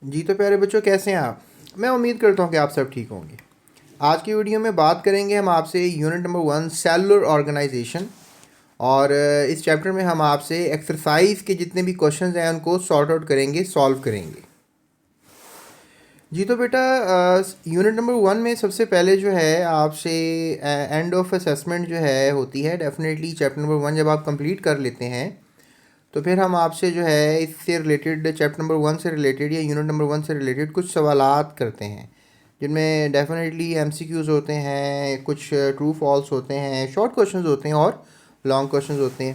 जी तो प्यारे बच्चों, कैसे हैं आप? मैं उम्मीद करता हूँ कि आप सब ठीक होंगे। आज की वीडियो में बात करेंगे हम आपसे यूनिट नंबर 1 सेलुलर ऑर्गेनाइजेशन। और इस चैप्टर में हम आपसे एक्सरसाइज के जितने भी क्वेश्चंस हैं उनको सॉर्ट आउट करेंगे, सॉल्व करेंगे। जी तो बेटा, यूनिट नंबर 1 में सबसे पहले जो है आपसे एंड ऑफ असेसमेंट जो है होती है। डेफिनेटली चैप्टर नंबर 1 जब आप कंप्लीट कर लेते हैं तो फिर हम आपसे जो है इससे रिलेटेड, चैप्टर नंबर 1 से रिलेटेड या यूनिट नंबर 1 से रिलेटेड कुछ सवालात करते हैं, जिनमें डेफिनेटली एमसीक्यूज़ होते हैं, कुछ ट्रू फॉल्स होते हैं, शॉर्ट क्वेश्चंस होते हैं और लॉन्ग क्वेश्चंस होते हैं।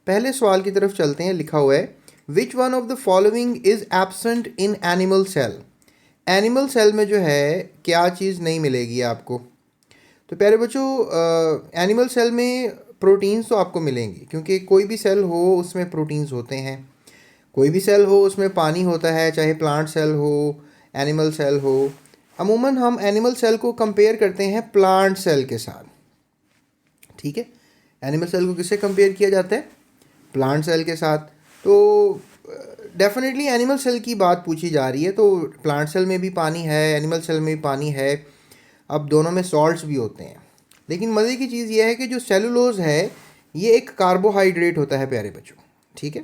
पहले सवाल की तरफ चलते हैं। लिखा हुआ है, which one of the following is absent in animal cell. Animal cell में जो है क्या चीज़ नहीं मिलेगी आपको? तो प्यारे बच्चों, एनिमल सेल में प्रोटीन्स तो आपको मिलेंगे, क्योंकि कोई भी सेल हो उसमें प्रोटीन्स होते हैं। कोई भी सेल हो उसमें पानी होता है, चाहे प्लांट सेल हो, एनिमल सेल हो। अमूमन हम एनिमल सेल को कंपेयर करते हैं प्लांट सेल के साथ, ठीक है। एनिमल सेल को किससे कंपेयर किया जाता है? प्लांट सेल के साथ। तो डेफिनेटली एनिमल सेल की बात पूछी जा रही है, तो प्लांट सेल में भी पानी है, एनिमल सेल में भी पानी है। अब दोनों में सॉल्ट्स भी होते हैं, लेकिन मज़े की चीज़ ये है कि जो सेलुलोज है ये एक कार्बोहाइड्रेट होता है प्यारे बच्चों, ठीक है।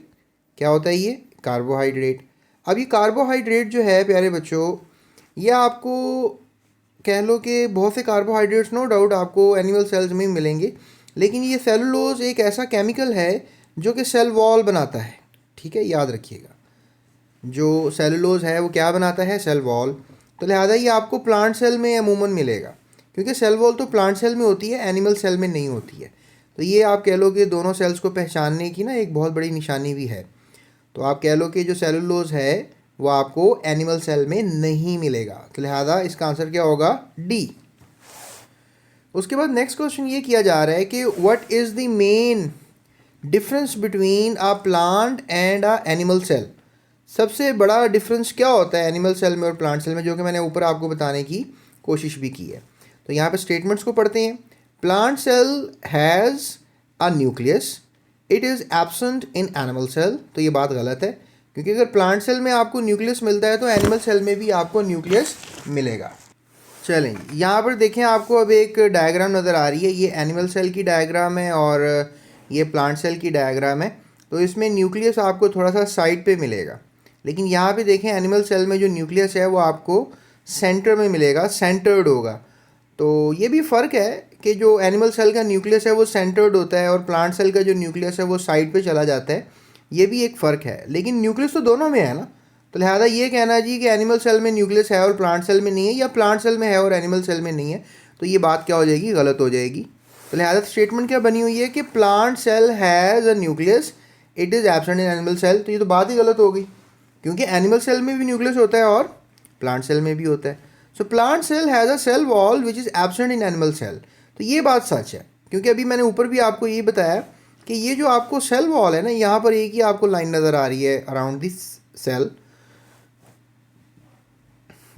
क्या होता है ये? कार्बोहाइड्रेट। अब ये कार्बोहाइड्रेट जो है प्यारे बच्चों, ये आपको कह लो कि बहुत से कार्बोहाइड्रेट्स नो डाउट आपको एनिमल सेल्स में मिलेंगे, लेकिन ये सेलुलोज एक ऐसा केमिकल है जो कि सेल वॉल बनाता है, ठीक है, याद रखिएगा। जो सेलुलोज है वो क्या बनाता है? Cell wall. तो लिहाजा ये आपको प्लांट सेल में अमूमन मिलेगा, क्योंकि सेल वॉल तो प्लांट सेल में होती है, एनिमल सेल में नहीं होती है। तो ये आप कह लो कि दोनों सेल्स को पहचानने की ना एक बहुत बड़ी निशानी भी है। तो आप कह लो कि जो सेलुलोज है वो आपको एनिमल सेल में नहीं मिलेगा। तो लिहाजा इसका आंसर क्या होगा? डी। उसके बाद नेक्स्ट क्वेश्चन ये किया जा रहा है कि what is the main difference between a plant and a animal cell. सबसे बड़ा डिफरेंस क्या होता है एनिमल सेल में और प्लांट सेल में, जो कि मैंने ऊपर आपको बताने की कोशिश भी की है। तो यहाँ पे स्टेटमेंट्स को पढ़ते हैं। Plant cell has a nucleus, it is absent in animal cell. तो ये बात गलत है, क्योंकि अगर प्लांट सेल में आपको न्यूक्लियस मिलता है तो एनिमल सेल में भी आपको न्यूक्लियस मिलेगा। चलें, यहाँ पर देखें, आपको अब एक डायग्राम नज़र आ रही है। ये एनिमल सेल की डायग्राम है और ये प्लांट सेल की डायग्राम है। तो इसमें न्यूक्लियस आपको थोड़ा सा साइड पे मिलेगा, लेकिन यहाँ पे देखें एनिमल सेल में जो न्यूक्लियस है वो आपको सेंटर में मिलेगा, सेंटर्ड होगा। तो ये भी फ़र्क है कि जो एनिमल सेल का न्यूक्लियस है वो सेंटर्ड होता है और प्लांट सेल का जो न्यूक्लियस है वो साइड पे चला जाता है। ये भी एक फ़र्क है, लेकिन न्यूक्लियस तो दोनों में है ना। तो लिहाजा ये कहना जी कि एनिमल सेल में न्यूक्लियस है और प्लांट सेल में नहीं है, या प्लांट सेल में है और एनिमल सेल में नहीं है, तो ये बात क्या हो जाएगी? गलत हो जाएगी। तो लिहाजा स्टेटमेंट क्या बनी हुई है कि plant cell has a nucleus, it is absent in animal cell. तो ये तो बात ही गलत हो गई, क्योंकि एनिमल सेल में भी न्यूक्लियस होता है और प्लांट सेल में भी होता है। So plant cell has a cell wall which is absent in animal cell. तो ये बात सच है, क्योंकि अभी मैंने ऊपर भी आपको ये बताया कि ये जो आपको सेल वॉल है ना, यहाँ पर एक ही आपको लाइन नज़र आ रही है अराउंड दिस सेल,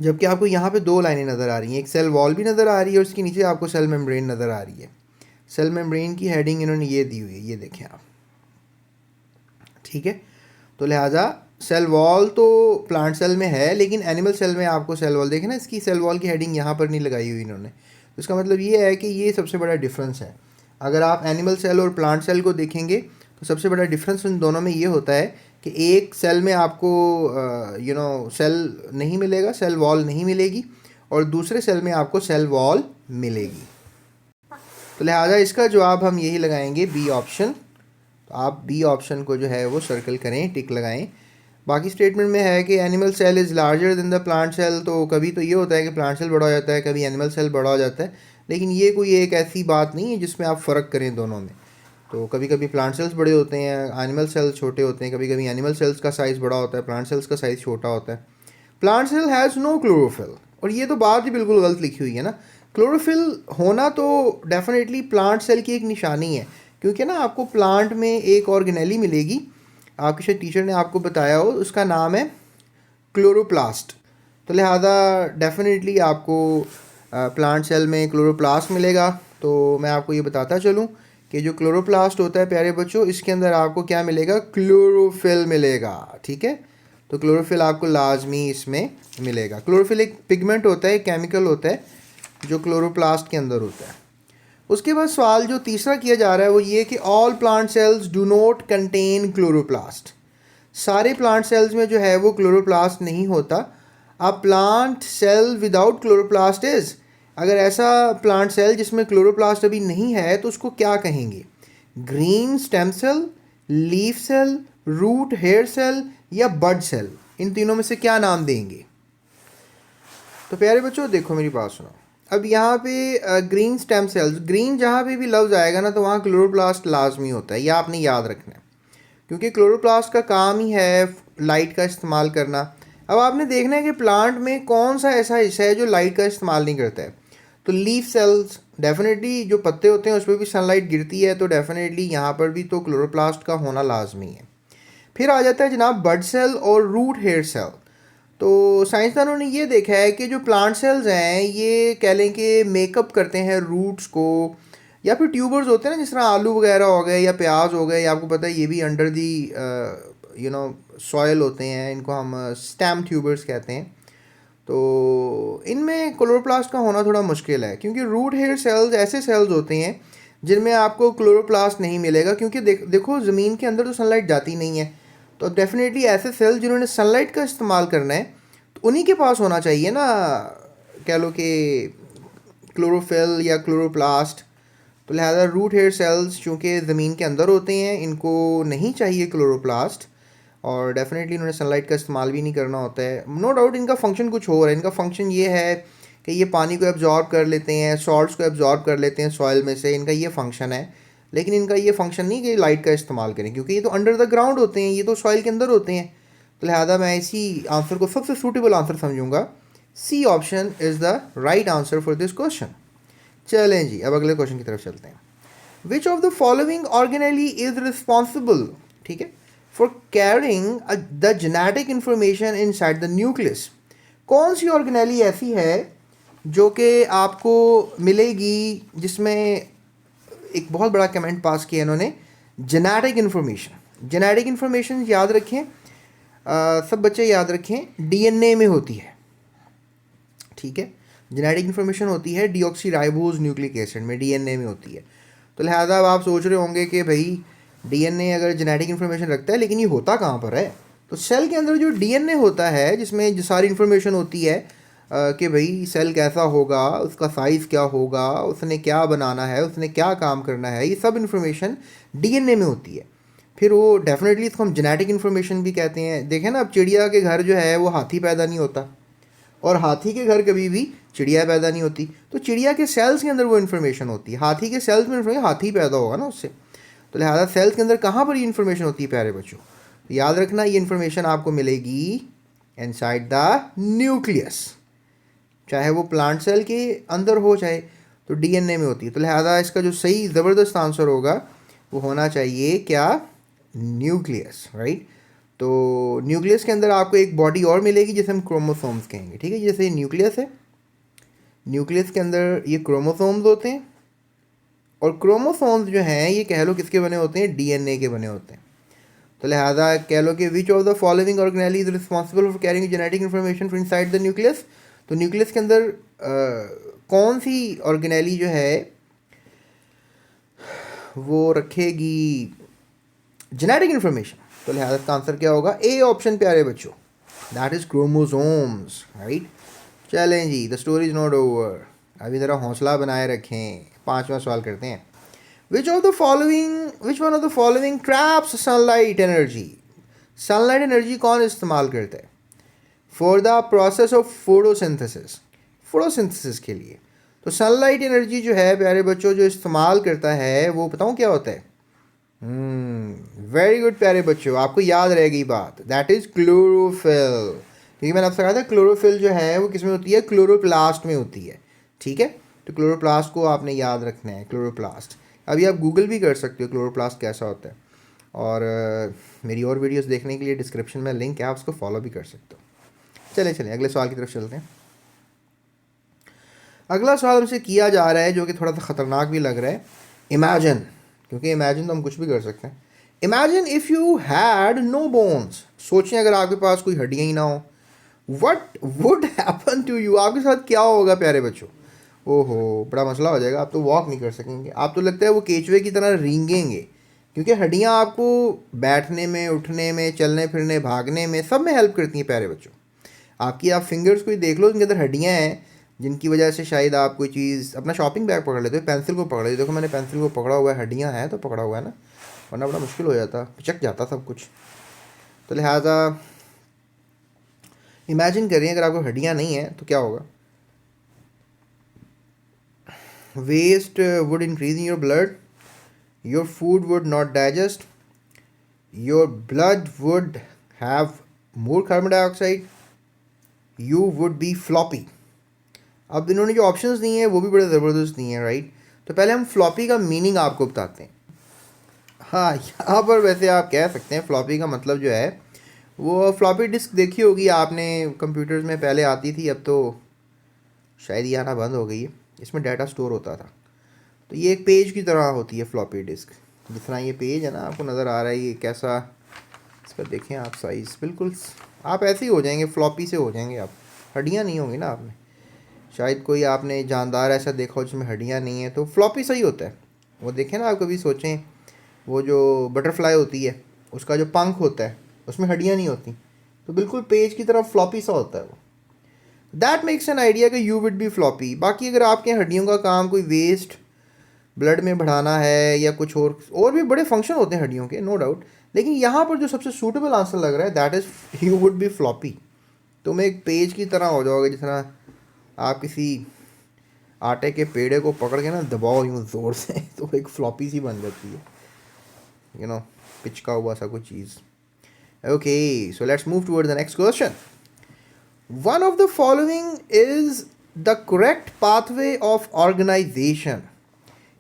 जबकि आपको यहाँ पे दो लाइनें नज़र आ रही हैं। एक सेल वॉल भी नज़र आ रही है और उसके नीचे आपको सेल मेम्ब्रेन नज़र आ रही है। सेल मेम्ब्रेन की हेडिंग इन्होंने ये दी हुई है, ये देखें आप, ठीक है। तो लिहाजा सेल वॉल तो प्लांट सेल में है, लेकिन एनिमल सेल में आपको सेल वॉल देखें ना, इसकी सेल वॉल की हेडिंग यहाँ पर नहीं लगाई हुई इन्होंने। तो इसका मतलब ये है कि ये सबसे बड़ा डिफरेंस है। अगर आप एनिमल सेल और प्लांट सेल को देखेंगे तो सबसे बड़ा डिफरेंस उन दोनों में ये होता है कि एक सेल में आपको सेल नहीं मिलेगा, सेल वॉल नहीं मिलेगी, और दूसरे सेल में आपको सेल वॉल मिलेगी। तो लिहाजा इसका जवाब हम यही लगाएंगे, बी ऑप्शन। तो आप बी ऑप्शन को जो है वो सर्कल करें, टिक लगाएं। बाकी स्टेटमेंट में है कि animal cell is larger than the plant cell. तो कभी तो ये होता है कि प्लांट सेल बड़ा हो जाता है, कभी एनिमल सेल बड़ा हो जाता है, लेकिन ये कोई एक ऐसी बात नहीं है जिसमें आप फ़र्क करें दोनों में। तो कभी कभी प्लांट सेल्स बड़े होते हैं, एनिमल सेल्स छोटे होते हैं, कभी कभी एनिमल सेल्स का साइज़ बड़ा होता है, प्लांट सेल्स का साइज़ छोटा होता है। Plant cell has no chlorophyll, और ये तो बात ही बिल्कुल गलत लिखी हुई है ना। क्लोरोफिल होना तो डेफिनेटली प्लांट सेल की एक निशानी है, क्योंकि ना आपको प्लांट में एक ऑर्गेनेली मिलेगी, आपके शायद टीचर ने आपको बताया हो, उसका नाम है क्लोरोप्लास्ट। तो लिहाजा डेफिनेटली आपको प्लांट सेल में क्लोरोप्लास्ट मिलेगा। तो मैं आपको ये बताता चलूँ कि जो क्लोरोप्लास्ट होता है प्यारे बच्चों, इसके अंदर आपको क्या मिलेगा? क्लोरोफिल मिलेगा, ठीक है। तो क्लोरोफिल आपको लाजमी इसमें मिलेगा। क्लोरोफिल एक पिगमेंट होता है, केमिकल होता है जो क्लोरोप्लास्ट के अंदर होता है। उसके बाद सवाल जो तीसरा किया जा रहा है वो ये कि all plant cells do not contain chloroplast. सारे प्लांट सेल्स में जो है वो क्लोरोप्लास्ट नहीं होता। A plant cell without chloroplast is, अगर ऐसा प्लांट सेल जिसमें क्लोरोप्लास्ट अभी नहीं है तो उसको क्या कहेंगे? Green stem cell, leaf cell, root hair cell या बड सेल? इन तीनों में से क्या नाम देंगे? तो प्यारे बच्चों देखो मेरी बात सुनो। अब यहाँ पे ग्रीन स्टेम सेल्स, ग्रीन जहाँ पे भी लफ्ज़ आएगा ना तो वहाँ क्लोरोप्लास्ट लाजमी होता है, यह आपने याद रखना है, क्योंकि क्लोरोप्लास्ट का काम ही है लाइट का इस्तेमाल करना। अब आपने देखना है कि प्लांट में कौन सा ऐसा हिस्सा है जो लाइट का इस्तेमाल नहीं करता है। तो लीफ सेल्स डेफिनेटली, जो पत्ते होते हैं उस पर भी सनलाइट गिरती है, तो डेफिनेटली यहाँ पर भी तो क्लोरोप्लास्ट का होना लाजमी है। फिर आ जाता है जनाब बड सेल और रूट हेयर सेल। तो साइंसदानों ने ये देखा है कि जो प्लांट सेल्स हैं ये कह लें कि मेकअप करते हैं रूट्स को, या फिर ट्यूबर्स होते हैं ना, जिस तरह आलू वगैरह हो गए या प्याज हो गए, या आपको पता है ये भी अंडर दी सॉयल होते हैं, इनको हम स्टेम ट्यूबर्स कहते हैं। तो इनमें क्लोरोप्लास्ट का होना थोड़ा मुश्किल है, क्योंकि रूट हेयर सेल्स ऐसे सेल्स होते हैं जिनमें आपको क्लोरोप्लास्ट नहीं मिलेगा, क्योंकि देखो ज़मीन के अंदर तो सनलाइट जाती नहीं है। तो डेफिनेटली ऐसे सेल्स जिन्होंने सनलाइट का इस्तेमाल करना है तो उन्हीं के पास होना चाहिए ना, कह लो कि क्लोरोफिल या क्लोरोप्लास्ट। तो लिहाजा रूट हेयर सेल्स चूँकि ज़मीन के अंदर होते हैं, इनको नहीं चाहिए क्लोरोप्लास्ट, और डेफिनेटली इन्होंने सनलाइट का इस्तेमाल भी नहीं करना होता है। नो डाउट इनका फंक्शन कुछ और है। इनका फंक्शन ये है कि ये पानी को एब्जॉर्ब कर लेते हैं, सॉल्ट्स को एब्जॉर्ब कर लेते हैं सॉइल में से, इनका ये फंक्शन है। लेकिन इनका ये फंक्शन नहीं कि लाइट का इस्तेमाल करें, क्योंकि ये तो अंडर द ग्राउंड होते हैं, ये तो सॉइल के अंदर होते हैं। तो लिहाजा मैं इसी आंसर को सबसे सूटेबल आंसर समझूंगा। C option is the right answer for this question. चलें जी, अब अगले क्वेश्चन की तरफ चलते हैं। Which of the following organelle is responsible, ठीक है, for carrying the genetic information inside the nucleus? कौन सी ऑर्गेनेली ऐसी है जो कि आपको मिलेगी जिसमें एक बहुत बड़ा कमेंट पास किया इन्होंने, जेनेटिक इन्फॉर्मेशन। जेनेटिक इन्फॉर्मेशन याद रखें, सब बच्चे याद रखें, डीएनए में होती है, ठीक है। जेनेटिक इन्फॉर्मेशन होती है डीऑक्सीराइबोज न्यूक्लिक एसिड में, डीएनए में होती है। तो लिहाजा अब आप सोच रहे होंगे कि भाई डीएनए अगर जेनेटिक इन्फॉर्मेशन रखता है, लेकिन ये होता कहाँ पर है? तो सेल के अंदर जो डीएनए होता है जिसमें जो सारी इन्फॉर्मेशन होती है कि भाई सेल कैसा होगा, उसका साइज़ क्या होगा, उसने क्या बनाना है, उसने क्या काम करना है, ये सब इन्फॉर्मेशन डीएनए में होती है। फिर वो डेफिनेटली इसको हम जेनेटिक इन्फॉर्मेशन भी कहते हैं। देखें ना, अब चिड़िया के घर जो है वो हाथी पैदा नहीं होता, और हाथी के घर कभी भी चिड़िया पैदा नहीं होती। तो चिड़िया के सेल्स के अंदर वो इन्फॉर्मेशन होती है, हाथी के सेल्स में इन्फॉर्मेशन, हाथी पैदा होगा ना उससे। तो लिहाजा सेल्स के अंदर कहाँ पर ये इन्फॉर्मेशन होती है प्यारे बच्चों? तो याद रखना, ये इन्फॉर्मेशन आपको मिलेगी इनसाइड द न्यूक्लियस, चाहे वो प्लांट सेल के अंदर हो चाहे तो डीएनए में होती है। तो लिहाजा इसका जो सही ज़बरदस्त आंसर होगा वो होना चाहिए क्या? Nucleus, right. तो न्यूक्लियस के अंदर आपको एक बॉडी और मिलेगी जिसे हम क्रोमोसोम्स कहेंगे, ठीक है। जैसे ये न्यूक्लियस है, न्यूक्लियस के अंदर ये क्रोमोसोम्स होते हैं, और क्रोमोसोम्स जो हैं ये कह लो किसके बने होते हैं? डीएनए के बने होते हैं। तो लिहाजा कह लो कि विच of the following organelle is responsible for carrying genetic information from inside the nucleus? तो न्यूक्लियस के अंदर कौन सी ऑर्गेनेली जो है वो रखेगी जेनेटिक इन्फॉर्मेशन? तो लिहाजा इसका आंसर क्या होगा? ए ऑप्शन प्यारे बच्चों, दैट इज क्रोमोसोम्स, राइट। चलें जी, the story is not over, अभी ज़रा हौसला बनाए रखें। पांचवा सवाल करते हैं। Which one of the following traps sunlight energy? Sunlight energy कौन इस्तेमाल करता है for the process of photosynthesis? Photosynthesis के लिए। तो सनलाइट एनर्जी जो है प्यारे बच्चों जो इस्तेमाल करता है वो बताऊँ क्या होता है? वेरी गुड प्यारे बच्चों, आपको याद रहेगी बात, दैट इज क्लोरोफिल। क्योंकि मैंने आपसे कहा था क्लोरोफिल जो है वो किस में होती है? क्लोरोप्लास्ट में होती है, ठीक है। तो क्लोरोप्लास्ट को आपने याद रखना है, क्लोरोप्लास्ट। अभी आप गूगल भी कर सकते हो क्लोरोप्लास्ट कैसा होता है, और मेरी और वीडियोस देखने के लिए डिस्क्रिप्शन में लिंक है, आप उसको फॉलो भी कर सकते हो। चलें अगले सवाल की तरफ चलते हैं। अगला सवाल हमसे किया जा रहा है जो कि थोड़ा सा ख़तरनाक भी लग रहा है। इमेजिन, क्योंकि इमेजिन तो हम कुछ भी कर सकते हैं। Imagine if you had no bones, सोचें अगर आपके पास कोई हड्डियाँ ही ना हो, what would happen to you, आपके साथ क्या होगा प्यारे बच्चों। ओहो, बड़ा मसला हो जाएगा, आप तो वॉक नहीं कर सकेंगे, आप तो लगता है वो केचुए की तरह रेंगेंगे, क्योंकि हड्डियाँ आपको बैठने में, उठने में, चलने फिरने, भागने में, सब में हेल्प करती हैं प्यारे बच्चों। आपकी आप फिंगर्स को ही देख लो, उनके अंदर हड्डियाँ हैं जिनकी वजह से शायद आप कोई चीज़, अपना शॉपिंग बैग पकड़ लेते हो, पेंसिल को पकड़ लेते, देखो मैंने पेंसिल को पकड़ा हुआ है, हड्डियाँ हैं तो पकड़ा हुआ है ना, वरना बड़ा मुश्किल हो जाता, पिचक जाता सब कुछ। तो लिहाजा इमेजिन करिए अगर आपको हड्डियाँ नहीं हैं तो क्या होगा। Waste would increase in your blood, your food would not digest, your blood would have more carbon dioxide, you would be floppy. अब इन्होंने जो ऑप्शंस दिए हैं वो भी बड़े ज़बरदस्त दिए हैं, राइट। तो पहले हम फ्लॉपी का मीनिंग आपको बताते हैं। हाँ, यहाँ पर वैसे आप कह सकते हैं फ्लॉपी का मतलब जो है वो फ्लॉपी डिस्क देखी होगी आपने, कंप्यूटर्स में पहले आती थी, अब तो शायद ये आना बंद हो गई है। इसमें डाटा स्टोर होता था, तो ये एक पेज की तरह होती है फ्लॉपी डिस्क। जिस तरह ये पेज है ना, आपको नज़र आ रहा है ये कैसा, इसका देखें आप साइज़, बिल्कुल आप ऐसे ही हो जाएंगे, फ्लॉपी से हो जाएंगे आप, हड्डियाँ नहीं होंगी ना आप में। शायद कोई आपने जानदार ऐसा देखा हो जिसमें हड्डियाँ नहीं है, तो फ्लॉपी सही होता है। वो देखें ना, आप कभी सोचें वो जो बटरफ्लाई होती है उसका जो पंख होता है उसमें हड्डियाँ नहीं होती, तो बिल्कुल पेज की तरह फ्लॉपी सा होता है वो। दैट मेक्स एन आइडिया कि यू विड बी फ्लॉपी। बाकी अगर आपके हड्डियों का काम कोई वेस्ट ब्लड में बढ़ाना है या कुछ और भी बड़े फंक्शन होते हैं हड्डियों के, नो डाउट, लेकिन यहाँ पर जो सबसे सूटेबल आंसर लग रहा है that is you would be floppy. तुम एक पेज की तरह हो जाओगे, जिस तरह आप किसी आटे के पेड़े को पकड़ के ना दबाओ यूँ ज़ोर से तो एक फ्लॉपी सी बन जाती है, यू नो, पिचका हुआ सा कुछ चीज़। Okay, so let's move toward the next question. One of the following is the correct pathway of organization.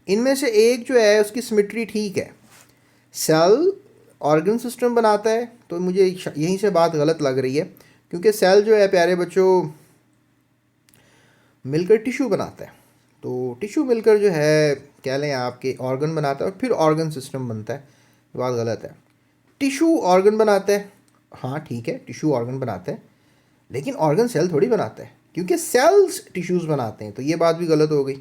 इनमें से एक जो है उसकी सिमेट्री ठीक है। सेल ऑर्गन सिस्टम बनाता है, तो मुझे यहीं से बात गलत लग रही है, क्योंकि सेल जो है प्यारे बच्चों मिलकर टिश्यू बनाता है, तो टिश्यू मिलकर जो है कह लें आपके ऑर्गन बनाता है और फिर ऑर्गन सिस्टम बनता है। बात गलत है। टिश्यू ऑर्गन बनाता है, हाँ ठीक है, टिश्यू ऑर्गन बनाता है, लेकिन ऑर्गन सेल थोड़ी बनाता है, क्योंकि सेल्स टिश्यूज़ बनाते हैं, तो ये बात भी गलत हो गई।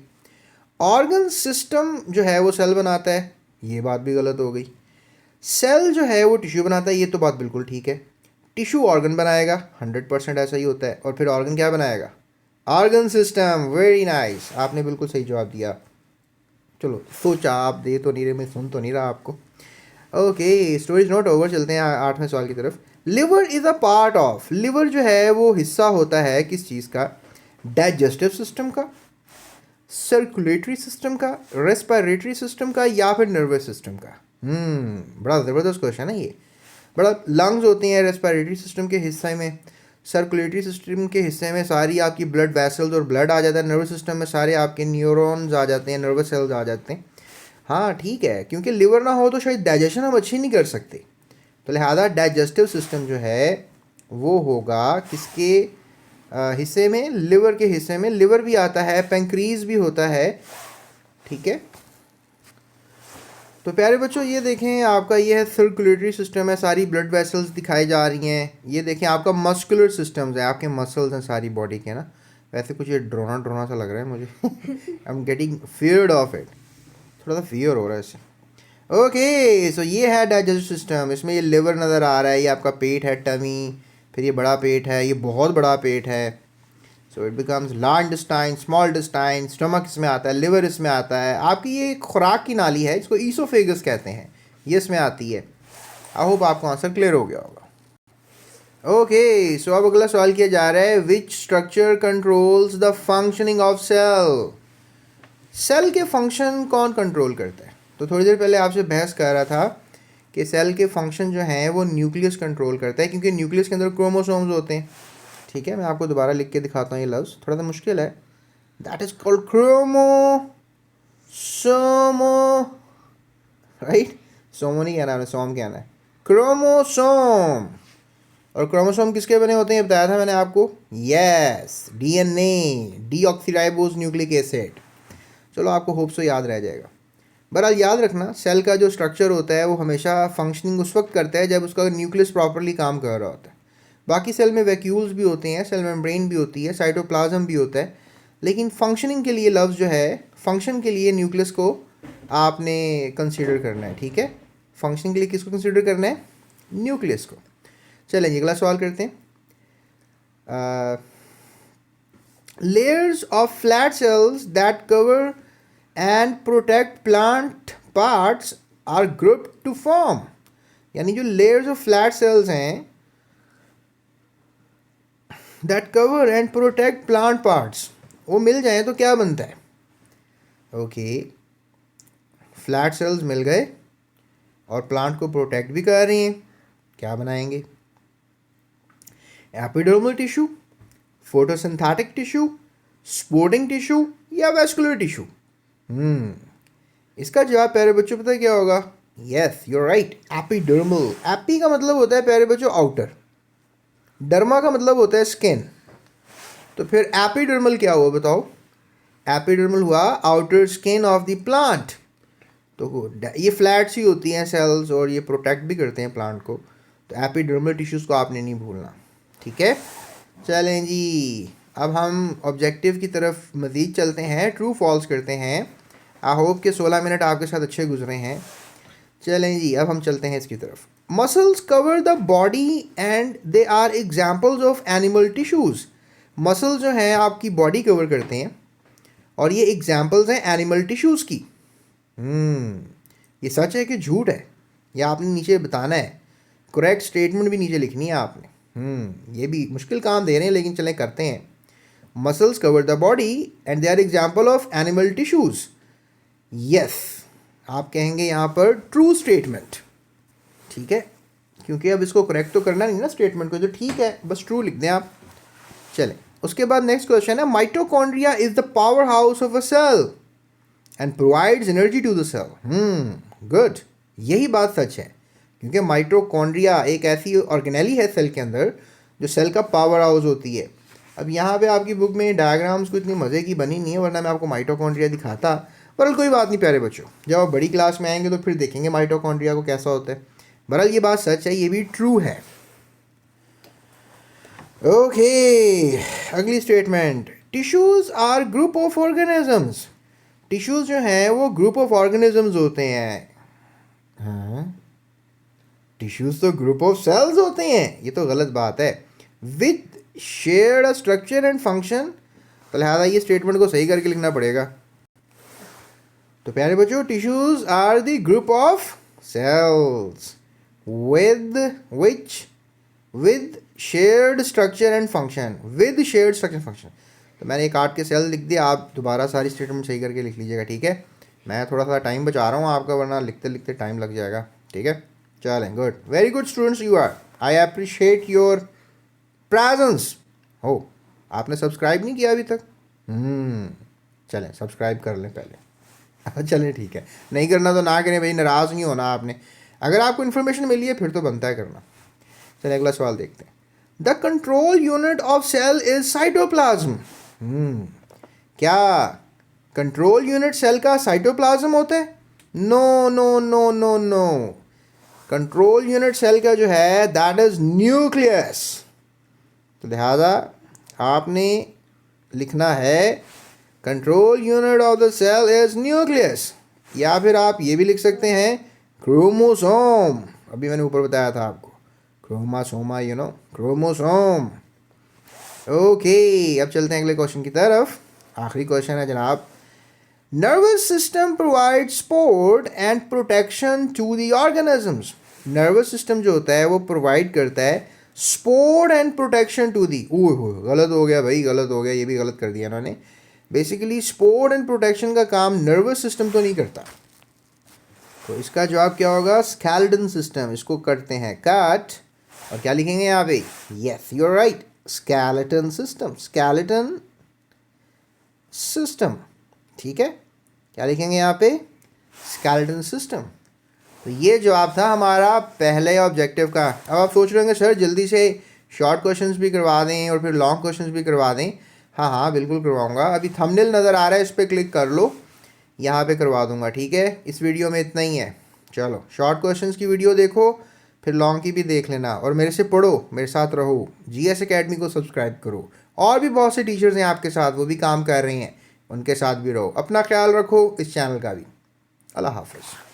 ऑर्गन सिस्टम जो है वो सेल बनाता है, ये बात भी गलत हो गई। सेल जो है वो टिश्यू बनाता है, ये तो बात बिल्कुल ठीक है। टिश्यू ऑर्गन बनाएगा, 100% ऐसा ही होता है, और फिर ऑर्गन क्या बनाएगा, ऑर्गन सिस्टम। वेरी नाइस, आपने बिल्कुल सही जवाब दिया। चलो सोचा आप दे तो नहीं रहे, मैं सुन तो नहीं रहा आपको। Okay, story is not over, चलते हैं 8वें सवाल की तरफ। Liver is a part of, liver जो है वो हिस्सा होता है किस चीज़ का, डाइजेस्टिव सिस्टम का, सर्कुलेटरी सिस्टम का, रेस्पिरेटरी सिस्टम का, या फिर नर्वस सिस्टम का। बड़ा ज़बरदस्त क्वेश्चन है ये। बड़ा लंग्स होते हैं रेस्पिरेटरी सिस्टम के हिस्से में, सर्कुलेटरी सिस्टम के हिस्से में सारी आपकी ब्लड वेसल्स और ब्लड आ जाता है, नर्वस सिस्टम में सारे आपके न्यूरॉन्स आ जाते हैं, नर्वस सेल्स आ जाते हैं। हाँ ठीक है, क्योंकि लिवर ना हो तो शायद डाइजेशन हम अच्छी नहीं कर सकते, तो लिहाजा डाइजेस्टिव सिस्टम जो है वो होगा किसके हिस्से में, लिवर के हिस्से में। लिवर भी आता है, पेंक्रीज भी होता है, ठीक है। तो प्यारे बच्चों ये देखें, आपका ये है सर्कुलेटरी सिस्टम है, सारी ब्लड वेसल्स दिखाई जा रही हैं। ये देखें आपका मस्कुलर सिस्टम्स है, आपके मसल्स हैं सारी बॉडी के ना। वैसे कुछ ये ड्रोना ड्रोना सा लग रहा है मुझे I am getting feared of it, थोड़ा सा फियर हो रहा है इससे। ओके, सो ये है डाइजेस्टिव सिस्टम, इसमें ये लिवर नज़र आ रहा है, ये आपका पेट है, टमी, फिर ये बड़ा पेट है, ये बहुत बड़ा पेट है। So it becomes large intestine, small intestine, stomach इसमें आता है, लिवर इसमें आता है। आपकी ये खुराक की नाली है, इसको ईसोफेगस कहते हैं, ये इसमें आती है। आई होप आपको आंसर क्लियर हो गया होगा। ओके, सो अब अगला सवाल किया जा रहा है, which structure controls the functioning of cell. Cell के फंक्शन कौन कंट्रोल करता है। तो थोड़ी देर पहले आपसे बहस कर रहा था कि सेल के फंक्शन जो हैं वो न्यूक्लियस कंट्रोल करता है, क्योंकि न्यूक्लियस के अंदर क्रोमोसोम्स होते हैं। ठीक है, मैं आपको दोबारा लिख के दिखाता हूँ, ये लफ्ज़ थोड़ा सा मुश्किल है। That is called chromosome, right. सोमो नहीं कहना, सोम कहना है, क्रोमोसोम। और क्रोमोसोम किसके बने होते हैं बताया था मैंने आपको, yes, DNA, deoxyribose nucleic acid. चलो आपको होप सो याद रह जाएगा। बहरहाल याद रखना सेल का जो स्ट्रक्चर होता है वो हमेशा फंक्शनिंग उस वक्त करता है जब उसका न्यूक्लियस प्रॉपरली काम कर रहा होता है। बाकी सेल में वैक्यूल्स भी होते हैं, सेल मेम्ब्रेन भी होती है, साइटोप्लाज्म भी होता है, लेकिन फंक्शनिंग के लिए लफ्ज़ जो है, फंक्शन के लिए न्यूक्लियस को आपने कंसीडर करना है। ठीक है, फंक्शनिंग के लिए किसको कंसीडर करना है? न्यूक्लियस को। चलें अगला सवाल करते हैं। layers of flat cells that cover and protect plant parts are grouped to form, यानी जो layers of flat cells हैं that cover and protect plant parts वो मिल जाए तो क्या बनता है? ओके, फ्लैट सेल्स मिल गए और प्लांट को प्रोटेक्ट भी कर रही हैं, क्या बनाएंगे? Epidermal tissue, photosynthetic tissue, sporting tissue या वैस्कुलर टिश्यू? इसका जवाब प्यारे बच्चों पता है क्या होगा? Yes, you are right, epidermal. Epi का मतलब होता है प्यारे बच्चों आउटर, डर्मा का मतलब होता है स्किन। तो फिर एपिडर्मल क्या हुआ बताओ? एपिडर्मल हुआ outer skin of the plant. तो ये फ्लैट्स ही होती हैं सेल्स और ये प्रोटेक्ट भी करते हैं प्लांट को। तो एपिडर्मल टिश्यूज़ को आपने नहीं भूलना। ठीक है, चलें जी, अब हम ऑब्जेक्टिव की तरफ मज़ीद चलते हैं, ट्रू फॉल्स करते हैं। आई होप के 16 मिनट आपके साथ अच्छे गुजरे हैं। चलें जी, अब हम चलते हैं इसकी तरफ। Muscles cover the body and they are examples of animal tissues. Muscles जो हैं आपकी बॉडी कवर करते हैं और ये एग्जाम्पल्स हैं एनिमल टिश्यूज़ की। ये सच है कि झूठ है? या आपने नीचे बताना है, करेक्ट स्टेटमेंट भी नीचे लिखनी है आपने। ये भी मुश्किल काम दे रहे हैं लेकिन चलें करते हैं। Muscles cover the body and they are example of animal tissues. Yes, आप कहेंगे यहाँ पर ट्रू स्टेटमेंट। ठीक है, क्योंकि अब इसको करेक्ट तो करना नहीं ना स्टेटमेंट को, जो ठीक है बस ट्रू लिख दें आप। चलें, उसके बाद नेक्स्ट क्वेश्चन है, mitochondria is the power house of a cell and provides energy to the cell. Good, यही बात सच है, क्योंकि माइटोकॉन्ड्रिया एक ऐसी ऑर्गेनेली है सेल के अंदर जो सेल का पावर हाउस होती है। अब यहाँ पे आपकी बुक में डायग्राम्स को इतनी मज़े की बनी नहीं है, वरना मैं आपको माइटोकॉन्ड्रिया दिखाता, पर कोई बात नहीं प्यारे बच्चों, जब आप बड़ी क्लास में आएंगे तो फिर देखेंगे माइटोकॉन्ड्रिया को कैसा होता है। बहरहाल ये बात सच है, ये भी ट्रू है। ओके, अगली statement, tissues are group of organisms. Tissues जो हैं वो ग्रुप ऑफ ऑर्गेनिजम्स होते हैं। हाँ, टिश्यूज़ तो ग्रुप ऑफ सेल्स होते हैं, ये तो गलत बात है। With shared a structure and function, तो लिहाजा ये स्टेटमेंट को सही करके लिखना पड़ेगा। तो प्यारे बच्चों, tissues are the group of cells with shared structure and function, with shared structure function. तो मैंने एक काट के सेल लिख दिया, आप दोबारा सारी स्टेटमेंट सही करके लिख लीजिएगा। ठीक है, मैं थोड़ा सा टाइम बचा रहा हूँ आपका, वरना लिखते लिखते टाइम लग जाएगा। ठीक है, चलें, good, very good students you are, I appreciate your presence. हो, आपने सब्सक्राइब नहीं किया अभी तक? चलें सब्सक्राइब कर लें पहले। चलें ठीक है, नहीं करना तो ना करें भाई, नाराज़ नहीं होना आपने। अगर आपको इन्फॉर्मेशन मिली है फिर तो बनता है करना। चलिए अगला सवाल देखते हैं। The control unit of cell is cytoplasm. क्या कंट्रोल यूनिट सेल का साइटोप्लाज्म होता है? No no no no no, control unit cell का जो है दैट इज न्यूक्लियस। तो लिहाजा आपने लिखना है control unit of the cell is nucleus, या फिर आप ये भी लिख सकते हैं क्रोमोसोम। अभी मैंने ऊपर बताया था आपको, क्रोमासोमा, यू नो, क्रोमोसोम। ओके, अब चलते हैं अगले क्वेश्चन की तरफ। आखिरी क्वेश्चन है जनाब, nervous system provide support and protection to the organisms. Nervous system जो होता है वो प्रोवाइड करता है support and protection to the, गलत हो गया भाई, गलत हो गया, ये भी गलत कर दिया इन्होंने। बेसिकली सपोर्ट एंड प्रोटेक्शन का काम नर्वस सिस्टम तो नहीं करता। तो इसका जवाब क्या होगा? Skeleton system. इसको करते हैं कट, और क्या लिखेंगे यहाँ पे? Yes, you are right, skeleton system, skeleton system. ठीक है, क्या लिखेंगे यहाँ पे? Skeleton system. तो ये जवाब था हमारा पहले ऑब्जेक्टिव का। अब आप सोच रहे होंगे सर जल्दी से शॉर्ट क्वेश्चंस भी करवा दें और फिर लॉन्ग क्वेश्चंस भी करवा दें। हाँ हाँ बिल्कुल करवाऊंगा। अभी थंबनेल नज़र आ रहा है, इस पर क्लिक कर लो। यहाँ पे करवा दूंगा, ठीक है। इस वीडियो में इतना ही है। चलो शॉर्ट क्वेश्चंस की वीडियो देखो, फिर लॉन्ग की भी देख लेना, और मेरे से पढ़ो, मेरे साथ रहो, जीएस एकेडमी को सब्सक्राइब करो। और भी बहुत से टीचर्स हैं आपके साथ, वो भी काम कर रहे हैं, उनके साथ भी रहो। अपना ख्याल रखो, इस चैनल का भी। अल्लाह हाफ़िज़।